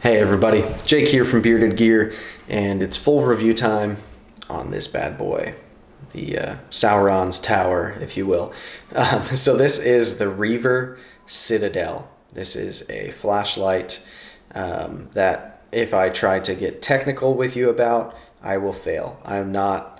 Hey everybody, Jake here from Bearded Gear, and it's full review time on this bad boy, the Sauron's Tower, if you will. So this is the Reaver Citadel. This is a flashlight that if I try to get technical with you about, I will fail. I'm not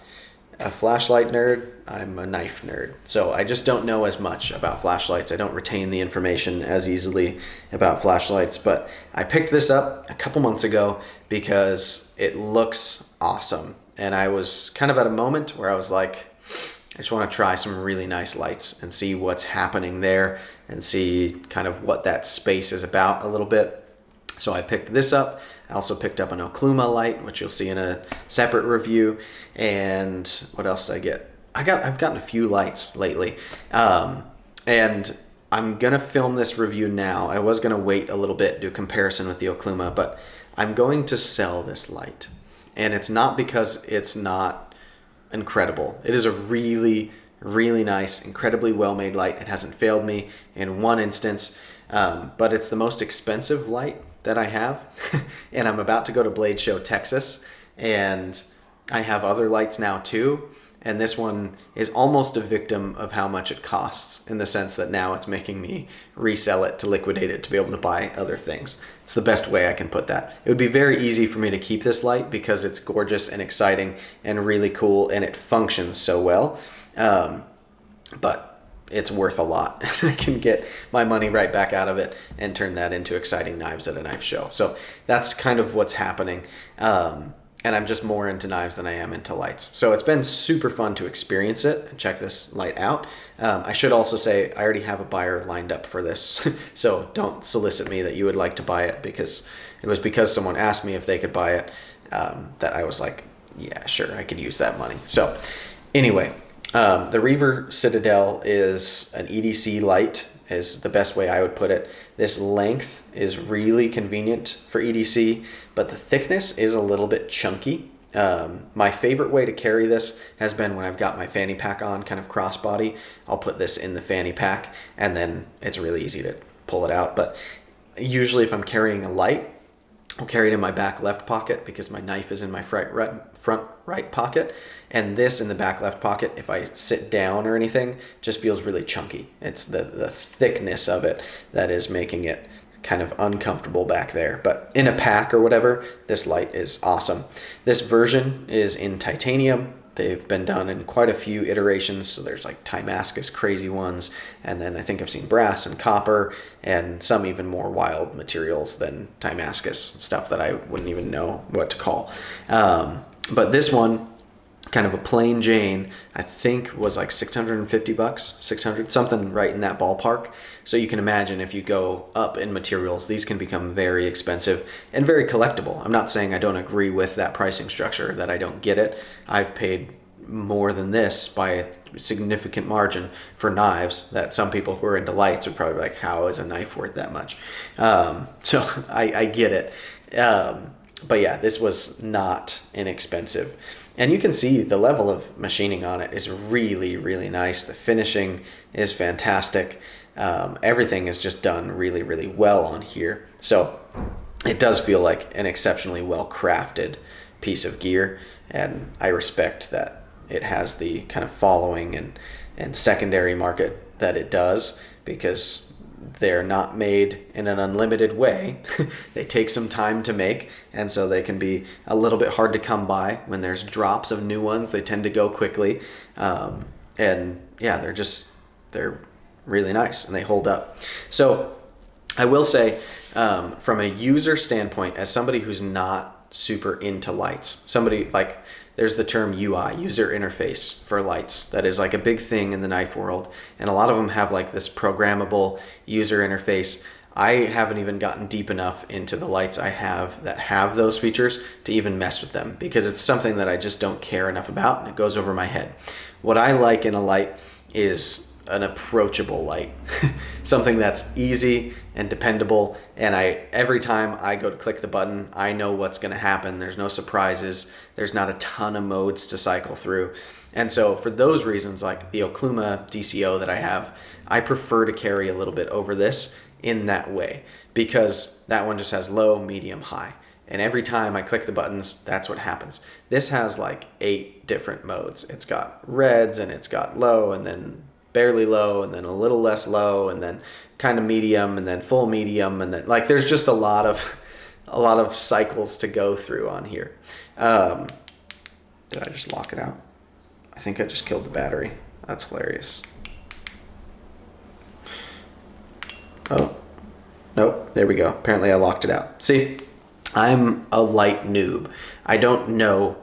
a flashlight nerd, I'm a knife nerd. So I just don't know as much about flashlights. I don't retain the information as easily about flashlights, but I picked this up a couple months ago because it looks awesome. And I was kind of at a moment where I was like, I just want to try some really nice lights and see what's happening there and see kind of what that space is about a little bit. So I picked this up. I also picked up an Okluma light, which you'll see in a separate review. And what else did I get? I've gotten a few lights lately. And I'm going to film this review now. I was going to wait a little bit, do a comparison with the Okluma, but I'm going to sell this light. And it's not because it's not incredible. It is a really, really nice, incredibly well-made light. It hasn't failed me in one instance, but it's the most expensive light that I have. And I'm about to go to Blade Show, Texas, and I have other lights now too. And this one is almost a victim of how much it costs, in the sense that now it's making me resell it to liquidate it to be able to buy other things. It's the best way I can put that. It would be very easy for me to keep this light because it's gorgeous and exciting and really cool and it functions so well. But it's worth a lot. I can get my money right back out of it and turn that into exciting knives at a knife show. So that's kind of what's happening. And I'm just more into knives than I am into lights. So it's been super fun to experience it and check this light out. I should also say I already have a buyer lined up for this. So don't solicit me that you would like to buy it, because it was because someone asked me if they could buy it that I was like, yeah, sure, I could use that money. So anyway, the Reaver Citadel is an EDC light, is the best way I would put it. This length is really convenient for EDC, but the thickness is a little bit chunky. My favorite way to carry this has been when I've got my fanny pack on, kind of crossbody. I'll put this in the fanny pack, and then it's really easy to pull it out. But usually if I'm carrying a light, I'll carry it in my back left pocket because my knife is in my front right pocket, and this in the back left pocket, if I sit down or anything, just feels really chunky. It's the thickness of it that is making it kind of uncomfortable back there. But in a pack or whatever, this light is awesome. This version is in titanium. They've been done in quite a few iterations. So there's like Damascus crazy ones. And then I think I've seen brass and copper and some even more wild materials than Damascus, stuff that I wouldn't even know what to call. But this one, kind of a plain Jane, I think was like $650, 600, something right in that ballpark. So you can imagine if you go up in materials, these can become very expensive and very collectible. I'm not saying I don't agree with that pricing structure, that I don't get it. I've paid more than this by a significant margin for knives that some people who are into lights would probably be like, how is a knife worth that much? So I get it. But yeah, this was not inexpensive. And you can see the level of machining on it is really, really nice. The finishing is fantastic. Everything is just done really, really well on here. So it does feel like an exceptionally well-crafted piece of gear. And I respect that it has the kind of following and secondary market that it does, because they're not made in an unlimited way. They take some time to make, and so they can be a little bit hard to come by. When there's drops of new ones, they tend to go quickly. And yeah, they're really nice and they hold up. So I will say, from a user standpoint, as somebody who's not super into lights, somebody like, there's the term UI, user interface, for lights. That is like a big thing in the knife world. And a lot of them have like this programmable user interface. I haven't even gotten deep enough into the lights I have that have those features to even mess with them, because it's something that I just don't care enough about and it goes over my head. What I like in a light is an approachable light, something that's easy and dependable. And every time I go to click the button, I know what's going to happen. There's no surprises. There's not a ton of modes to cycle through. And so for those reasons, like the Okluma DCO that I have, I prefer to carry a little bit over this in that way, because that one just has low, medium, high. And every time I click the buttons, that's what happens. This has like 8 different modes. It's got reds, and it's got low, and then barely low, and then a little less low, and then kind of medium, and then full medium, and then like there's just a lot of cycles to go through on here. Did I just lock it out? I think I just killed the battery. That's hilarious. Oh, nope, there we go. Apparently I locked it out. See, I'm a light noob. I don't know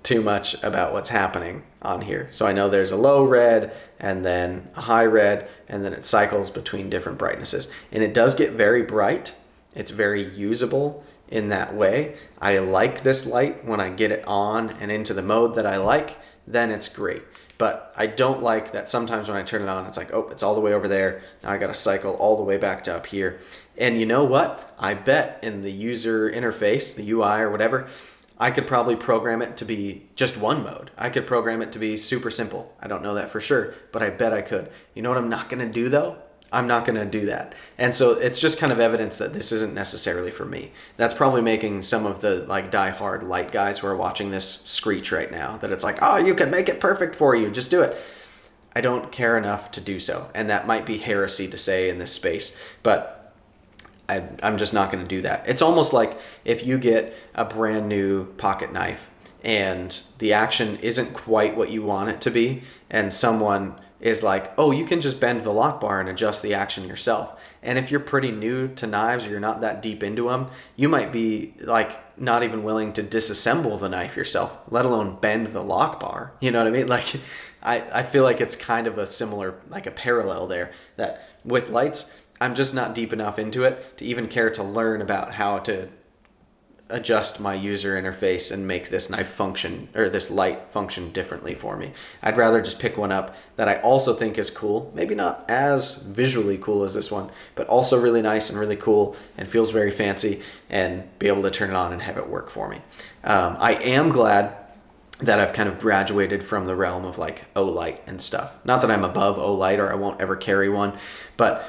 too much about what's happening on here. So I know there's a low red and then a high red, and then it cycles between different brightnesses. And it does get very bright. It's very usable in that way. I like this light when I get it on and into the mode that I like, then it's great. But I don't like that sometimes when I turn it on, it's like, oh, it's all the way over there. Now I got to cycle all the way back to up here. And you know what? I bet in the user interface, the UI or whatever, I could probably program it to be just one mode. I could program it to be super simple. I don't know that for sure, but I bet I could. You know what I'm not going to do though? I'm not going to do that. And so it's just kind of evidence that this isn't necessarily for me. That's probably making some of the like die-hard light guys who are watching this screech right now, that it's like, oh, you can make it perfect for you. Just do it. I don't care enough to do so. And that might be heresy to say in this space, but I'm just not going to do that. It's almost like if you get a brand new pocket knife and the action isn't quite what you want it to be, and someone is like, oh, you can just bend the lock bar and adjust the action yourself. And if you're pretty new to knives or you're not that deep into them, you might be like not even willing to disassemble the knife yourself, let alone bend the lock bar. You know what I mean? Like, I feel like it's kind of a similar, like a parallel there, that with lights, I'm just not deep enough into it to even care to learn about how to adjust my user interface and make this knife function, or this light function differently for me. I'd rather just pick one up that I also think is cool, maybe not as visually cool as this one, but also really nice and really cool and feels very fancy, and be able to turn it on and have it work for me. I am glad that I've kind of graduated from the realm of like Olight and stuff. Not that I'm above Olight or I won't ever carry one, but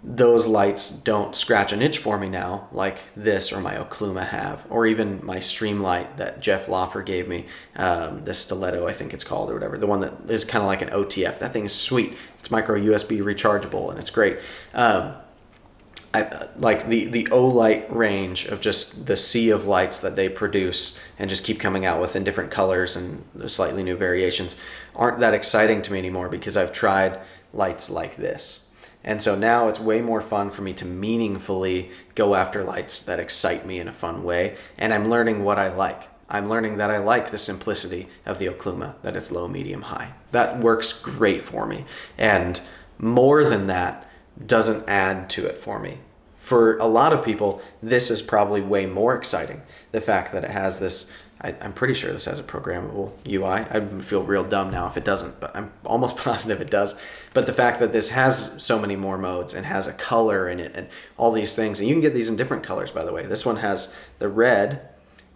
those lights don't scratch an itch for me now like this or my Okluma have, or even my Streamlight that Jeff Loffer gave me, the Stiletto I think it's called or whatever, the one that is kind of like an OTF. That thing is sweet. It's micro USB rechargeable and it's great. I like the Olight range of just the sea of lights that they produce and just keep coming out with in different colors and slightly new variations aren't that exciting to me anymore, because I've tried lights like this. And so now it's way more fun for me to meaningfully go after lights that excite me in a fun way. And I'm learning what I like. I'm learning that I like the simplicity of the Okluma, that it's low, medium, high. That works great for me. And more than that doesn't add to it for me. For a lot of people, this is probably way more exciting. The fact that it has this, I'm pretty sure this has a programmable UI. I feel real dumb now if it doesn't, but I'm almost positive it does. But the fact that this has so many more modes and has a color in it and all these things, and you can get these in different colors, by the way. This one has the red,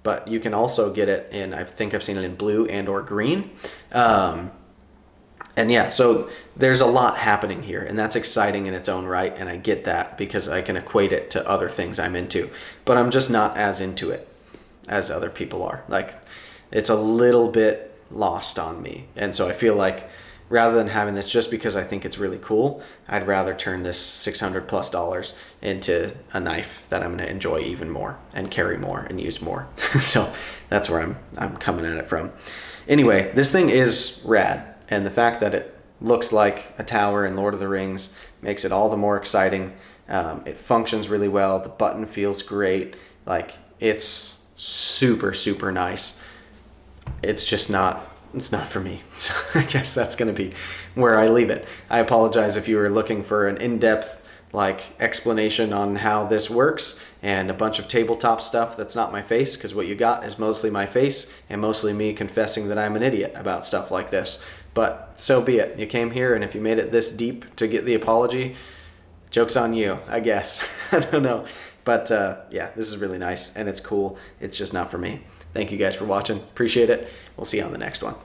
but you can also get it in, I think I've seen it in blue and or green. And yeah, so there's a lot happening here, and that's exciting in its own right, and I get that because I can equate it to other things I'm into. But I'm just not as into it as other people are. Like, it's a little bit lost on me. And so I feel like rather than having this just because I think it's really cool, I'd rather turn this $600+ into a knife that I'm going to enjoy even more and carry more and use more. So that's where I'm coming at it from. Anyway, this thing is rad. And the fact that it looks like a tower in Lord of the Rings makes it all the more exciting. It functions really well. The button feels great. Like, it's super, super nice. It's just not for me. So I guess that's going to be where I leave it. I apologize if you were looking for an in-depth explanation on how this works and a bunch of tabletop stuff that's not my face, because what you got is mostly my face and mostly me confessing that I'm an idiot about stuff like this. But so be it. You came here, and if you made it this deep to get the apology, joke's on you, I guess. I don't know. But yeah, this is really nice, and it's cool. It's just not for me. Thank you guys for watching. Appreciate it. We'll see you on the next one.